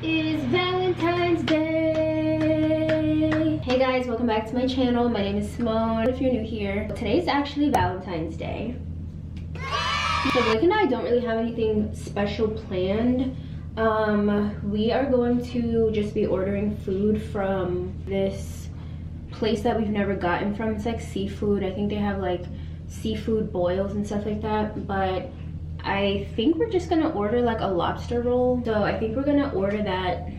is Valentine's Day. Hey guys, welcome back to my channel. My name is Simone if you're new here. Today's actually Valentine's Day. So Blake and I don't really have anything special planned. We are going to just be ordering food from this place that we've never gotten from. It's like seafood. I think they have like seafood boils and stuff like that, but I think we're just gonna order like a lobster roll. So I think we're gonna order that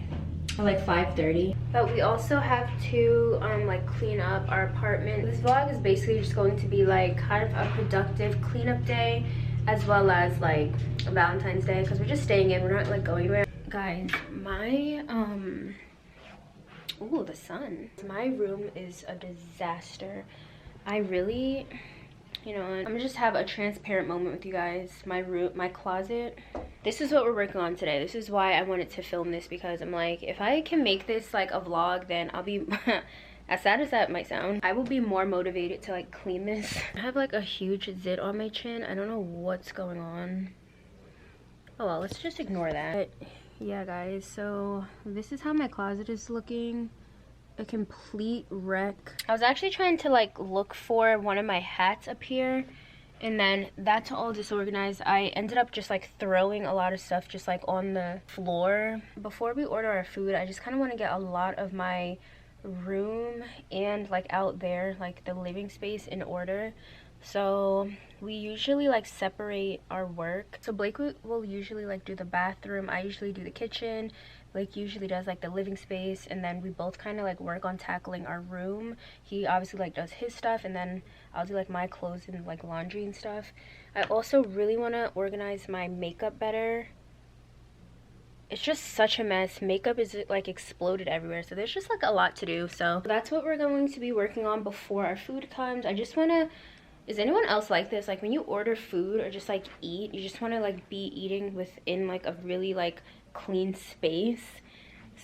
at like 5:30. But we also have to like clean up our apartment. This vlog is basically just going to be like kind of a productive cleanup day, as well as like a Valentine's Day, because we're just staying in, we're not like going anywhere. Guys, my ooh, the sun. My room is a disaster. I really, you know, I'm gonna just have a transparent moment with you guys. My room, my closet, this is what we're working on today. This is why I wanted to film this, because I'm like, if I can make this like a vlog, then I'll be as sad as that might sound, I will be more motivated to like clean this. I have like a huge zit on my chin. I don't know what's going on. Oh well, let's just ignore that. But yeah guys, so this is how my closet is looking. A complete wreck. I was actually trying to like look for one of my hats up here, and then that's all disorganized. I ended up just like throwing a lot of stuff just like on the floor. Before we order our food, I just kind of want to get a lot of my room and like out there, like the living space, in order. So we usually like separate our work. So Blake will usually like do the bathroom, I usually do the kitchen, Blake usually does like the living space, and then we both kind of like work on tackling our room. He obviously like does his stuff, and then I'll do like my clothes and like laundry and stuff. I also really want to organize my makeup better. It's just such a mess. Makeup is like exploded everywhere, so there's just like a lot to do. So that's what we're going to be working on before our food comes. I just want to, is anyone else like this? Like when you order food or just like eat, you just want to like be eating within like a really like clean space.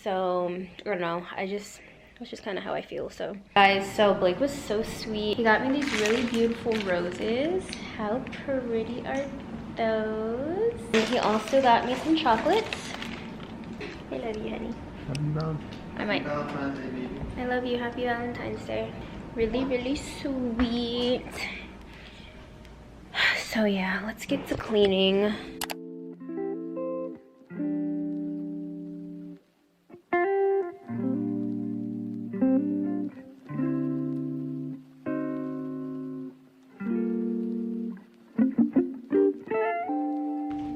So I don't know, that's just kind of how I feel. So guys, so Blake was so sweet. He got me these really beautiful roses. How pretty are those? And he also got me some chocolates. I love you, honey. Happy Valentine's. I might. Valentine's Day, baby. I love you. Happy Valentine's Day. Really, really sweet. So yeah, let's get to cleaning.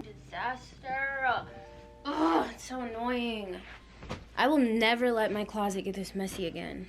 Disaster. Oh, it's so annoying. I will never let my closet get this messy again.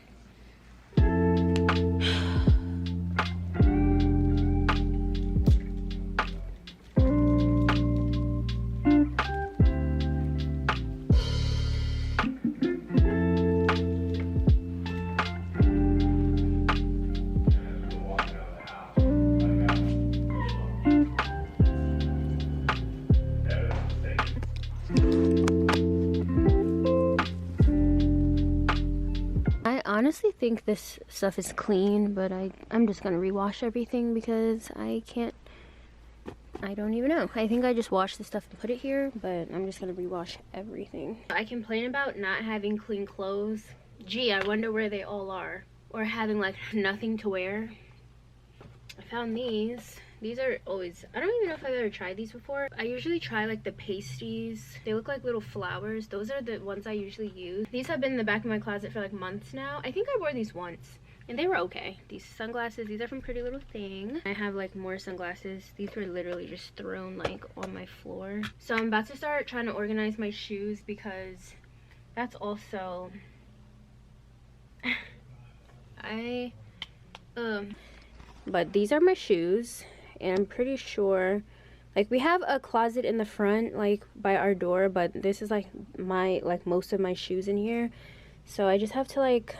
I honestly think this stuff is clean, but I'm just gonna rewash everything because I don't even know. I think I just washed the stuff and put it here, but I'm just gonna rewash everything. I complain about not having clean clothes. Gee, I wonder where they all are. Or having like nothing to wear. I found these. These are always, I don't even know if I've ever tried these before. I usually try like the pasties. They look like little flowers. Those are the ones I usually use. These have been in the back of my closet for like months now. I think I wore these once and they were okay. These sunglasses, these are from Pretty Little Thing. I have like more sunglasses. These were literally just thrown like on my floor. So I'm about to start trying to organize my shoes, because that's also but these are my shoes, and I'm pretty sure like we have a closet in the front like by our door, but this is like most of my shoes in here. So I just have to like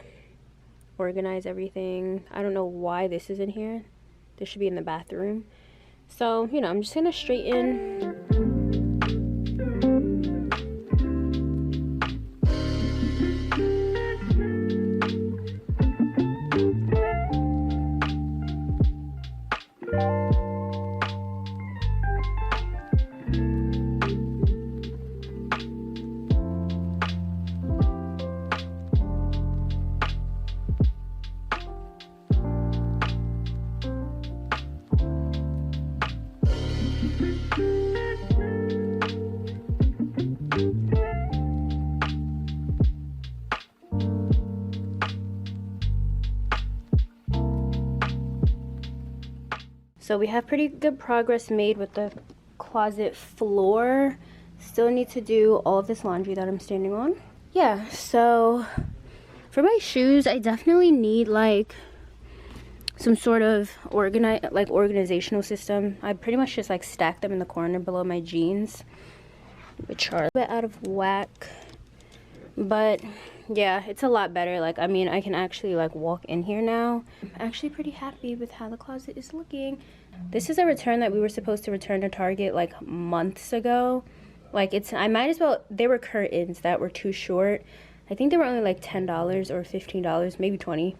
organize everything. I don't know why this is in here. This should be in the bathroom. So, you know, I'm just gonna straighten. So we have pretty good progress made with the closet floor. Still need to do all of this laundry that I'm standing on. Yeah, so for my shoes, I definitely need like some sort of organizational system. I pretty much just like stack them in the corner below my jeans, which are a bit out of whack. But yeah, it's a lot better. Like, I mean, I can actually like walk in here now. I'm actually pretty happy with how the closet is looking. This is a return that we were supposed to return to Target like months ago. Like, I might as well, they were curtains that were too short. I think they were only like $10 or $15, maybe 20.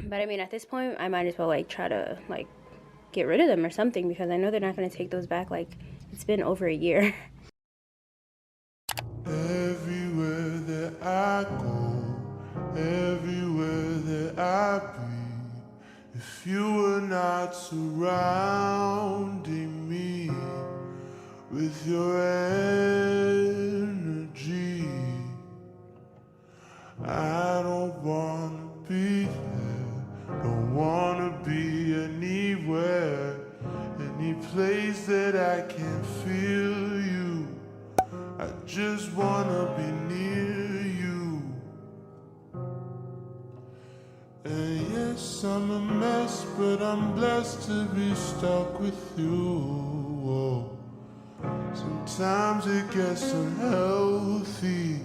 But I mean, at this point, I might as well like try to like get rid of them or something, because I know they're not going to take those back. Like, it's been over a year. Everywhere that I go, everywhere that I be, if you were not surrounding me with your energy, I don't wanna be there, don't wanna be anywhere, any place that I can feel you. I just wanna be near you. And yes, I'm a mess, but I'm blessed to be stuck with you. Oh. Sometimes it gets unhealthy.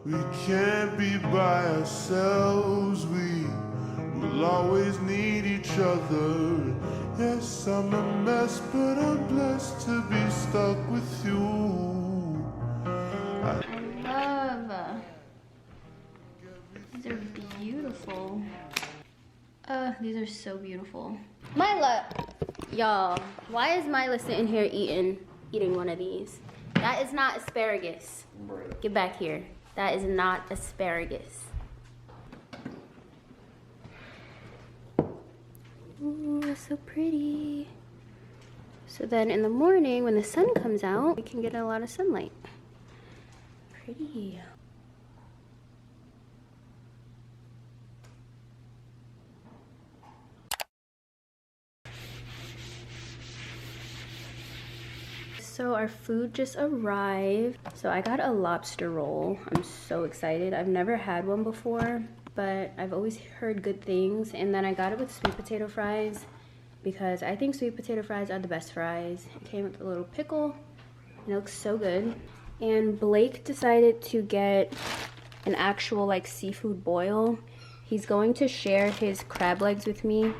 We can't be by ourselves. We will always need each other. Yes, I'm a mess, but I'm blessed to be stuck with you. These are beautiful. These are so beautiful. Mila, y'all, why is Mila sitting here eating one of these? That is not asparagus. Get back here. That is not asparagus. Ooh, that's so pretty. So then in the morning when the sun comes out, we can get a lot of sunlight. Pretty. So our food just arrived. So I got a lobster roll. I'm so excited. I've never had one before, but I've always heard good things. And then I got it with sweet potato fries because I think sweet potato fries are the best fries. It came with a little pickle. It looks so good. And Blake decided to get an actual like seafood boil. He's going to share his crab legs with me.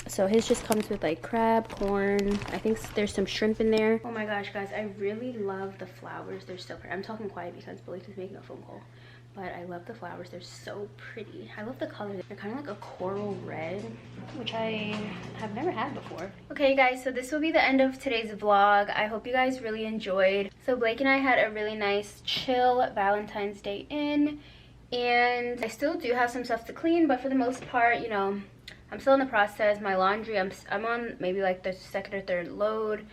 So his just comes with like crab, corn. I think there's some shrimp in there. Oh my gosh, guys, I really love the flowers. They're so pretty. I'm talking quiet because Blake is making a phone call. But I love the flowers. They're so pretty. I love the color. They're kind of like a coral red, which I have never had before. Okay, guys, so this will be the end of today's vlog. I hope you guys really enjoyed. So Blake and I had a really nice, chill Valentine's Day in. And I still do have some stuff to clean, but for the most part, you know, I'm still in the process. My laundry, I'm on maybe like the second or third load.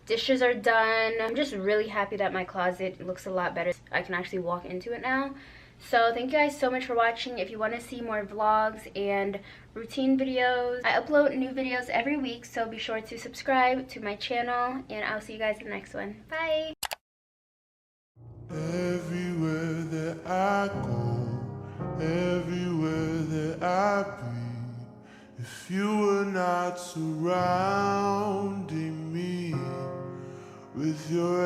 Dishes are done. I'm just really happy that my closet looks a lot better. I can actually walk into it now. So thank you guys so much for watching. If you want to see more vlogs and routine videos, I upload new videos every week, so be sure to subscribe to my channel, and I'll see you guys in the next one. Bye! Everywhere that I go, everywhere that I be, if you were not surrounding me with your